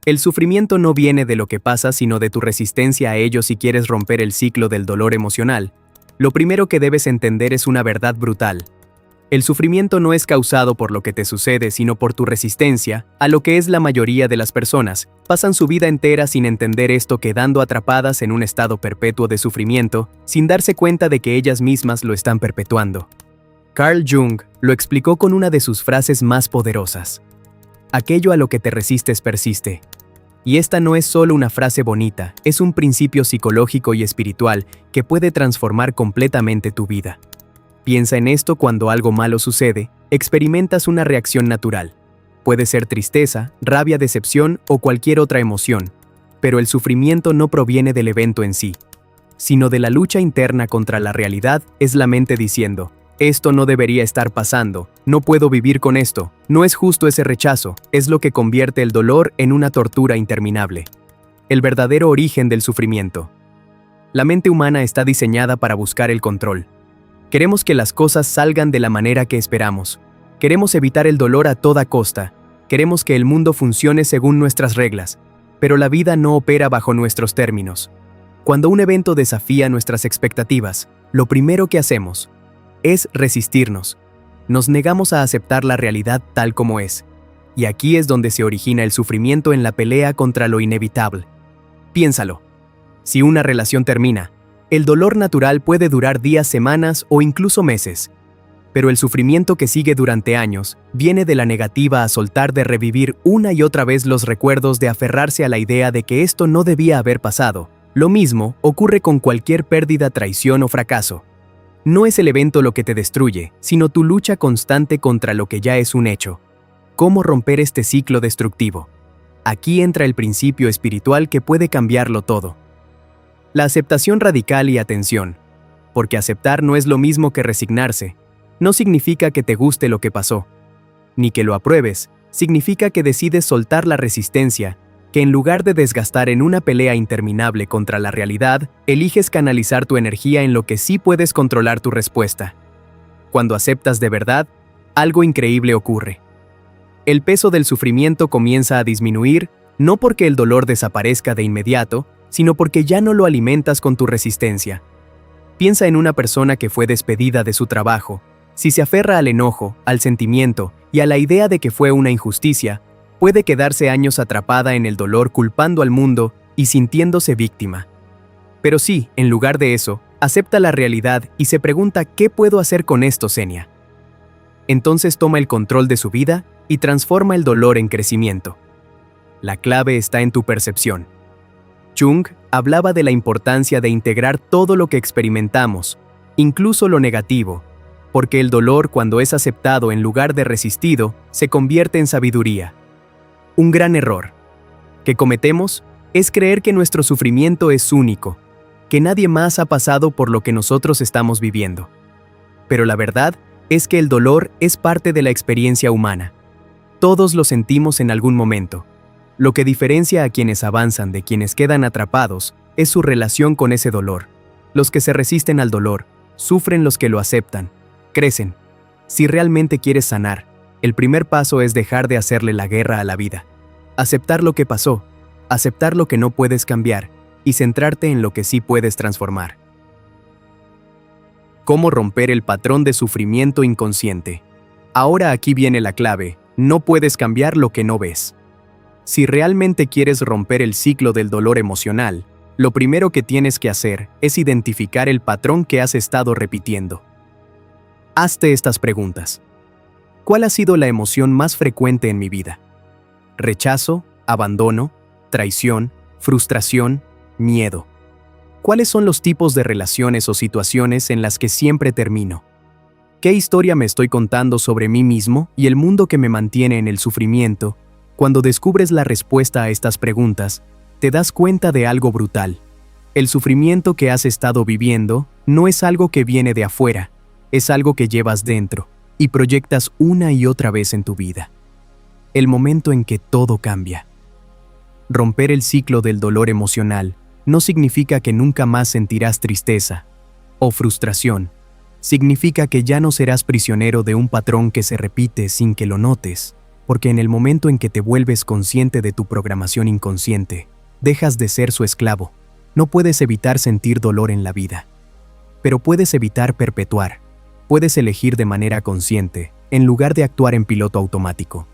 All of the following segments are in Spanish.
El sufrimiento no viene de lo que pasa, sino de tu resistencia a ello. Si quieres romper el ciclo del dolor emocional, lo primero que debes entender es una verdad brutal. El sufrimiento no es causado por lo que te sucede, sino por tu resistencia a lo que es. La mayoría de las personas pasan su vida entera sin entender esto, quedando atrapadas en un estado perpetuo de sufrimiento, sin darse cuenta de que ellas mismas lo están perpetuando. Carl Jung lo explicó con una de sus frases más poderosas: aquello a lo que te resistes persiste. Y esta no es solo una frase bonita, es un principio psicológico y espiritual que puede transformar completamente tu vida. Piensa en esto: cuando algo malo sucede, experimentas una reacción natural. Puede ser tristeza, rabia, decepción o cualquier otra emoción, pero el sufrimiento no proviene del evento en sí, sino de la lucha interna contra la realidad. Es la mente diciendo: esto no debería estar pasando, no puedo vivir con esto, no es justo. Ese rechazo es lo que convierte el dolor en una tortura interminable. El verdadero origen del sufrimiento. La mente humana está diseñada para buscar el control. Queremos que las cosas salgan de la manera que esperamos. Queremos evitar el dolor a toda costa. Queremos que el mundo funcione según nuestras reglas. Pero la vida no opera bajo nuestros términos. Cuando un evento desafía nuestras expectativas, lo primero que hacemos es resistirnos. Nos negamos a aceptar la realidad tal como es. Y aquí es donde se origina el sufrimiento, en la pelea contra lo inevitable. Piénsalo. Si una relación termina, el dolor natural puede durar días, semanas o incluso meses. Pero el sufrimiento que sigue durante años viene de la negativa a soltar, de revivir una y otra vez los recuerdos, de aferrarse a la idea de que esto no debía haber pasado. Lo mismo ocurre con cualquier pérdida, traición o fracaso. No es el evento lo que te destruye, sino tu lucha constante contra lo que ya es un hecho. ¿Cómo romper este ciclo destructivo? Aquí entra el principio espiritual que puede cambiarlo todo. La aceptación radical y atención. Porque aceptar no es lo mismo que resignarse. No significa que te guste lo que pasó, ni que lo apruebes. Significa que decides soltar la resistencia, que en lugar de desgastar en una pelea interminable contra la realidad, eliges canalizar tu energía en lo que sí puedes controlar. Tu respuesta. Cuando aceptas de verdad, algo increíble ocurre. El peso del sufrimiento comienza a disminuir, no porque el dolor desaparezca de inmediato, sino porque ya no lo alimentas con tu resistencia. Piensa en una persona que fue despedida de su trabajo. Si se aferra al enojo, al sentimiento y a la idea de que fue una injusticia, puede quedarse años atrapada en el dolor, culpando al mundo y sintiéndose víctima. Pero sí, en lugar de eso, acepta la realidad y se pregunta: ¿qué puedo hacer con esto, Xenia? Entonces toma el control de su vida y transforma el dolor en crecimiento. La clave está en tu percepción. Jung hablaba de la importancia de integrar todo lo que experimentamos, incluso lo negativo, porque el dolor, cuando es aceptado en lugar de resistido, se convierte en sabiduría. Un gran error que cometemos es creer que nuestro sufrimiento es único, que nadie más ha pasado por lo que nosotros estamos viviendo. Pero la verdad es que el dolor es parte de la experiencia humana. Todos lo sentimos en algún momento. Lo que diferencia a quienes avanzan de quienes quedan atrapados es su relación con ese dolor. Los que se resisten al dolor, sufren; los que lo aceptan, crecen. Si realmente quieres sanar, el primer paso es dejar de hacerle la guerra a la vida. Aceptar lo que pasó, aceptar lo que no puedes cambiar y centrarte en lo que sí puedes transformar. ¿Cómo romper el patrón de sufrimiento inconsciente? Ahora aquí viene la clave: no puedes cambiar lo que no ves. Si realmente quieres romper el ciclo del dolor emocional, lo primero que tienes que hacer es identificar el patrón que has estado repitiendo. Hazte estas preguntas. ¿Cuál ha sido la emoción más frecuente en mi vida? ¿Rechazo, abandono, traición, frustración, miedo? ¿Cuáles son los tipos de relaciones o situaciones en las que siempre termino? ¿Qué historia me estoy contando sobre mí mismo y el mundo que me mantiene en el sufrimiento? Cuando descubres la respuesta a estas preguntas, te das cuenta de algo brutal. El sufrimiento que has estado viviendo no es algo que viene de afuera, es algo que llevas dentro y proyectas una y otra vez en tu vida. El momento en que todo cambia. Romper el ciclo del dolor emocional no significa que nunca más sentirás tristeza o frustración. Significa que ya no serás prisionero de un patrón que se repite sin que lo notes. porque en el momento en que te vuelves consciente de tu programación inconsciente, dejas de ser su esclavo. No puedes evitar sentir dolor en la vida, pero puedes evitar perpetuar. Puedes elegir de manera consciente, en lugar de actuar en piloto automático.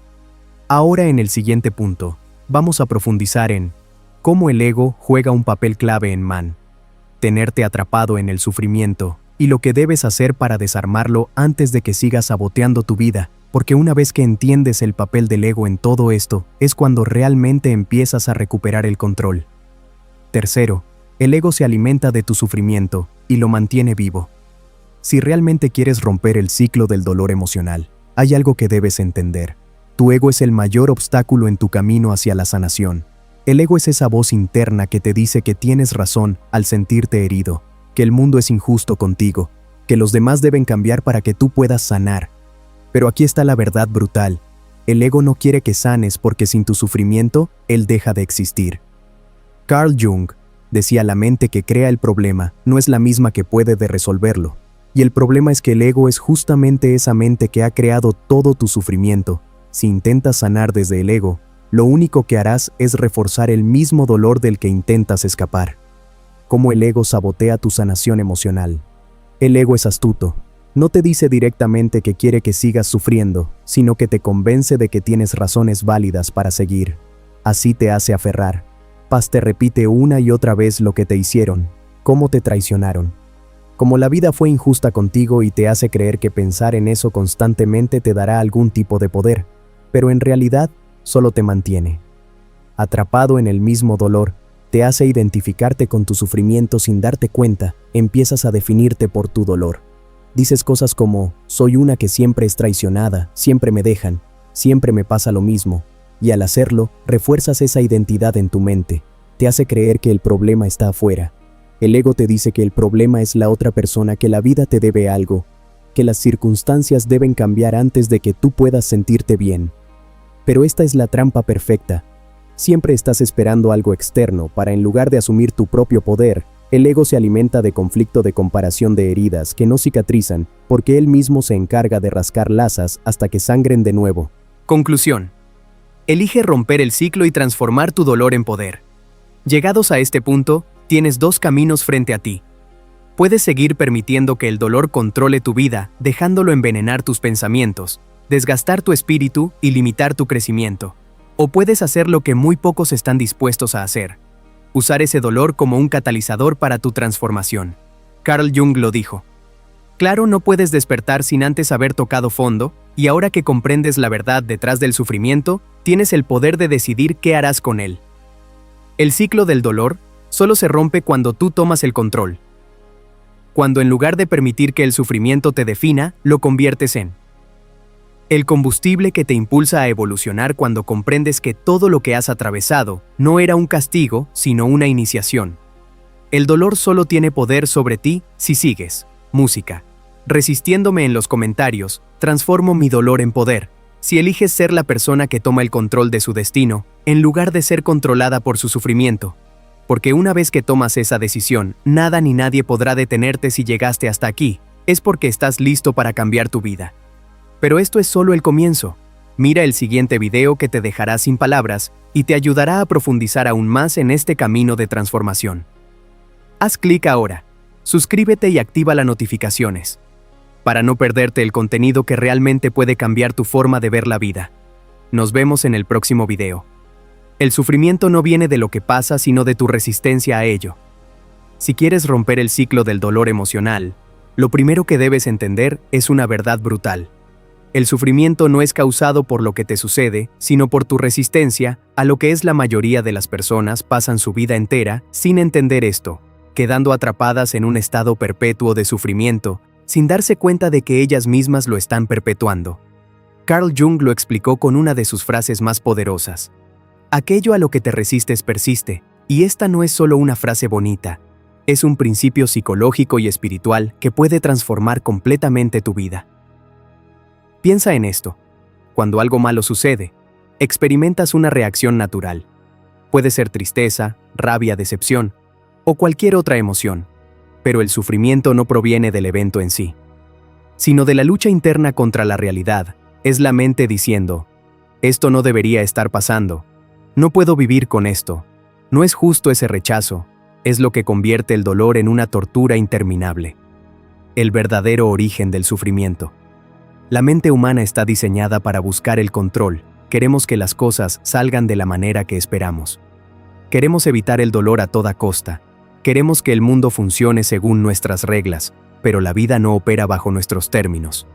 Ahora en el siguiente punto, vamos a profundizar en cómo el ego juega un papel clave en tenerte atrapado en el sufrimiento y lo que debes hacer para desarmarlo antes de que sigas saboteando tu vida, porque una vez que entiendes el papel del ego en todo esto, es cuando realmente empiezas a recuperar el control. Tercero, el ego se alimenta de tu sufrimiento y lo mantiene vivo. Si realmente quieres romper el ciclo del dolor emocional, hay algo que debes entender. Tu ego es el mayor obstáculo en tu camino hacia la sanación. El ego es esa voz interna que te dice que tienes razón al sentirte herido, que el mundo es injusto contigo, que los demás deben cambiar para que tú puedas sanar. Pero aquí está la verdad brutal. El ego no quiere que sanes porque sin tu sufrimiento, él deja de existir. Carl Jung decía: la mente que crea el problema no es la misma que puede resolverlo. Y el problema es que el ego es justamente esa mente que ha creado todo tu sufrimiento. Si intentas sanar desde el ego, lo único que harás es reforzar el mismo dolor del que intentas escapar. Cómo el ego sabotea tu sanación emocional. El ego es astuto. No te dice directamente que quiere que sigas sufriendo, sino que te convence de que tienes razones válidas para seguir. Así te hace aferrar. Te repite una y otra vez lo que te hicieron, cómo te traicionaron. Como la vida fue injusta contigo y te hace creer que pensar en eso constantemente te dará algún tipo de poder, pero en realidad solo te mantiene atrapado en el mismo dolor. Te hace identificarte con tu sufrimiento sin darte cuenta. Empiezas a definirte por tu dolor. Dices cosas como: soy una que siempre es traicionada, siempre me dejan, siempre me pasa lo mismo. Y al hacerlo, refuerzas esa identidad en tu mente. Te hace creer que el problema está afuera. El ego te dice que el problema es la otra persona, que la vida te debe algo, que las circunstancias deben cambiar antes de que tú puedas sentirte bien. Pero esta es la trampa perfecta. Siempre estás esperando algo externo para, en lugar de asumir tu propio poder. El ego se alimenta de conflicto, de comparación, de heridas que no cicatrizan, porque él mismo se encarga de rascar lazas hasta que sangren de nuevo. Conclusión. Elige romper el ciclo y transformar tu dolor en poder. Llegados a este punto, tienes dos caminos frente a ti. Puedes seguir permitiendo que el dolor controle tu vida, dejándolo envenenar tus pensamientos, desgastar tu espíritu y limitar tu crecimiento. O puedes hacer lo que muy pocos están dispuestos a hacer: usar ese dolor como un catalizador para tu transformación. Carl Jung lo dijo. Claro, no puedes despertar sin antes haber tocado fondo, y ahora que comprendes la verdad detrás del sufrimiento, tienes el poder de decidir qué harás con él. El ciclo del dolor solo se rompe cuando tú tomas el control. Cuando en lugar de permitir que el sufrimiento te defina, lo conviertes en el combustible que te impulsa a evolucionar. Cuando comprendes que todo lo que has atravesado no era un castigo, sino una iniciación. El dolor solo tiene poder sobre ti si sigues. Música. Resistiéndome en los comentarios, transformo mi dolor en poder. Si eliges ser la persona que toma el control de su destino, en lugar de ser controlada por su sufrimiento. Porque una vez que tomas esa decisión, nada ni nadie podrá detenerte. Si llegaste hasta aquí, es porque estás listo para cambiar tu vida. Pero esto es solo el comienzo. Mira el siguiente video que te dejará sin palabras y te ayudará a profundizar aún más en este camino de transformación. Haz clic ahora, suscríbete y activa las notificaciones, para no perderte el contenido que realmente puede cambiar tu forma de ver la vida. Nos vemos en el próximo video. El sufrimiento no viene de lo que pasa, sino de tu resistencia a ello. Si quieres romper el ciclo del dolor emocional, lo primero que debes entender es una verdad brutal. El sufrimiento no es causado por lo que te sucede, sino por tu resistencia a lo que es. La mayoría de las personas pasan su vida entera sin entender esto, quedando atrapadas en un estado perpetuo de sufrimiento, sin darse cuenta de que ellas mismas lo están perpetuando. Carl Jung lo explicó con una de sus frases más poderosas: aquello a lo que te resistes persiste, y esta no es solo una frase bonita, es un principio psicológico y espiritual que puede transformar completamente tu vida. Piensa en esto. Cuando algo malo sucede, experimentas una reacción natural. Puede ser tristeza, rabia, decepción, o cualquier otra emoción. Pero el sufrimiento no proviene del evento en sí, sino de la lucha interna contra la realidad. Es la mente diciendo: Esto no debería estar pasando. No puedo vivir con esto. No es justo ese rechazo. Es lo que convierte el dolor en una tortura interminable. El verdadero origen del sufrimiento. La mente humana está diseñada para buscar el control. Queremos que las cosas salgan de la manera que esperamos. Queremos evitar el dolor a toda costa. Queremos que el mundo funcione según nuestras reglas, pero la vida no opera bajo nuestros términos.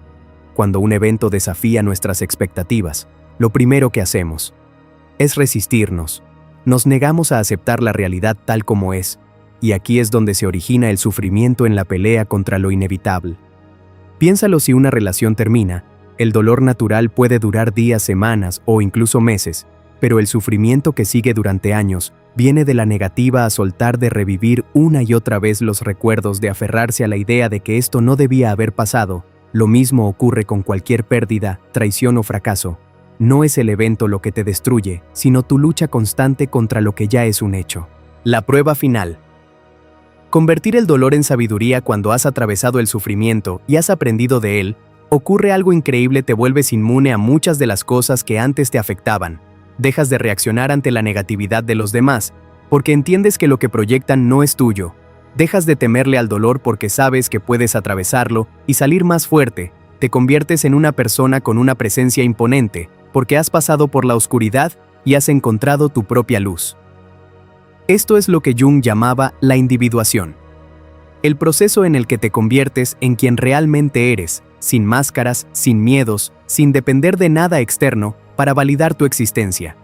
Cuando un evento desafía nuestras expectativas, lo primero que hacemos es resistirnos. Nos negamos a aceptar la realidad tal como es, y aquí es donde se origina el sufrimiento en la pelea contra lo inevitable. Piénsalo: si una relación termina, el dolor natural puede durar días, semanas o incluso meses, pero el sufrimiento que sigue durante años viene de la negativa a soltar, de revivir una y otra vez los recuerdos, de aferrarse a la idea de que esto no debía haber pasado. Lo mismo ocurre con cualquier pérdida, traición o fracaso. No es el evento lo que te destruye, sino tu lucha constante contra lo que ya es un hecho. La prueba final. Convertir el dolor en sabiduría. Cuando has atravesado el sufrimiento y has aprendido de él, ocurre algo increíble: te vuelves inmune a muchas de las cosas que antes te afectaban. Dejas de reaccionar ante la negatividad de los demás, porque entiendes que lo que proyectan no es tuyo. Dejas de temerle al dolor porque sabes que puedes atravesarlo y salir más fuerte. Te conviertes en una persona con una presencia imponente, porque has pasado por la oscuridad y has encontrado tu propia luz. Esto es lo que Jung llamaba la individuación. El proceso en el que te conviertes en quien realmente eres, sin máscaras, sin miedos, sin depender de nada externo para validar tu existencia.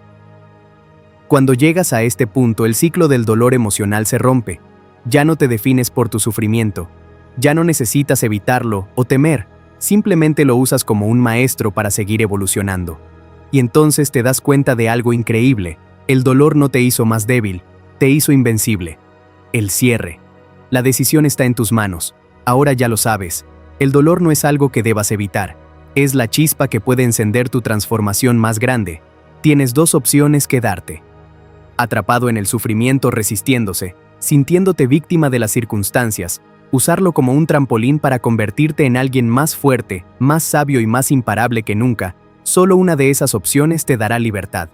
Cuando llegas a este punto, el ciclo del dolor emocional se rompe. Ya no te defines por tu sufrimiento. Ya no necesitas evitarlo o temer. Simplemente lo usas como un maestro para seguir evolucionando. Y entonces te das cuenta de algo increíble: el dolor no te hizo más débil, te hizo invencible. El cierre. La decisión está en tus manos. Ahora ya lo sabes. El dolor no es algo que debas evitar. Es la chispa que puede encender tu transformación más grande. Tienes dos opciones: quedarte atrapado en el sufrimiento, resistiéndose, sintiéndote víctima de las circunstancias, usarlo como un trampolín para convertirte en alguien más fuerte, más sabio y más imparable que nunca. Solo una de esas opciones te dará libertad.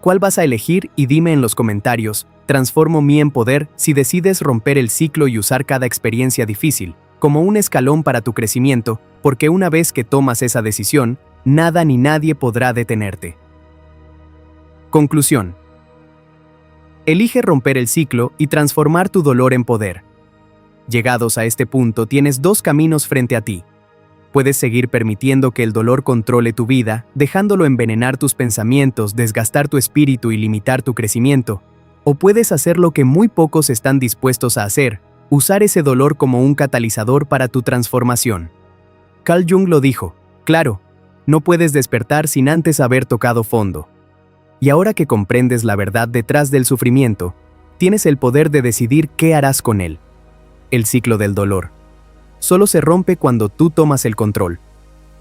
¿Cuál vas a elegir? Y dime en los comentarios. Transformo mi en poder. Si decides romper el ciclo y usar cada experiencia difícil como un escalón para tu crecimiento, porque una vez que tomas esa decisión, nada ni nadie podrá detenerte. Conclusión. Elige romper el ciclo y transformar tu dolor en poder. Llegados a este punto, tienes dos caminos frente a ti. Puedes seguir permitiendo que el dolor controle tu vida, dejándolo envenenar tus pensamientos, desgastar tu espíritu y limitar tu crecimiento. O puedes hacer lo que muy pocos están dispuestos a hacer: usar ese dolor como un catalizador para tu transformación. Carl Jung lo dijo: claro, no puedes despertar sin antes haber tocado fondo. Y ahora que comprendes la verdad detrás del sufrimiento, tienes el poder de decidir qué harás con él. El ciclo del dolor solo se rompe cuando tú tomas el control.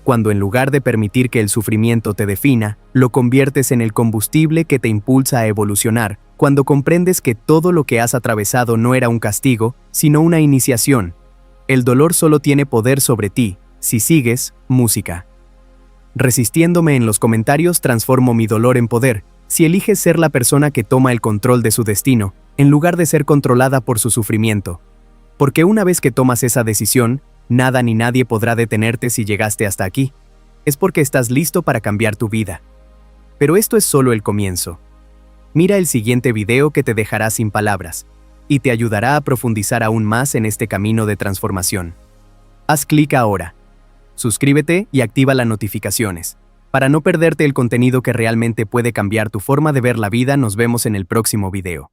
Cuando en lugar de permitir que el sufrimiento te defina, lo conviertes en el combustible que te impulsa a evolucionar. Cuando comprendes que todo lo que has atravesado no era un castigo, sino una iniciación. El dolor solo tiene poder sobre ti si sigues música. Resistiéndome en los comentarios. Transformo mi dolor en poder. Si eliges ser la persona que toma el control de su destino, en lugar de ser controlada por su sufrimiento. Porque una vez que tomas esa decisión, nada ni nadie podrá detenerte. Si llegaste hasta aquí, es porque estás listo para cambiar tu vida. Pero esto es solo el comienzo. Mira el siguiente video que te dejará sin palabras y te ayudará a profundizar aún más en este camino de transformación. Haz clic ahora. Suscríbete y activa las notificaciones para no perderte el contenido que realmente puede cambiar tu forma de ver la vida. Nos vemos en el próximo video.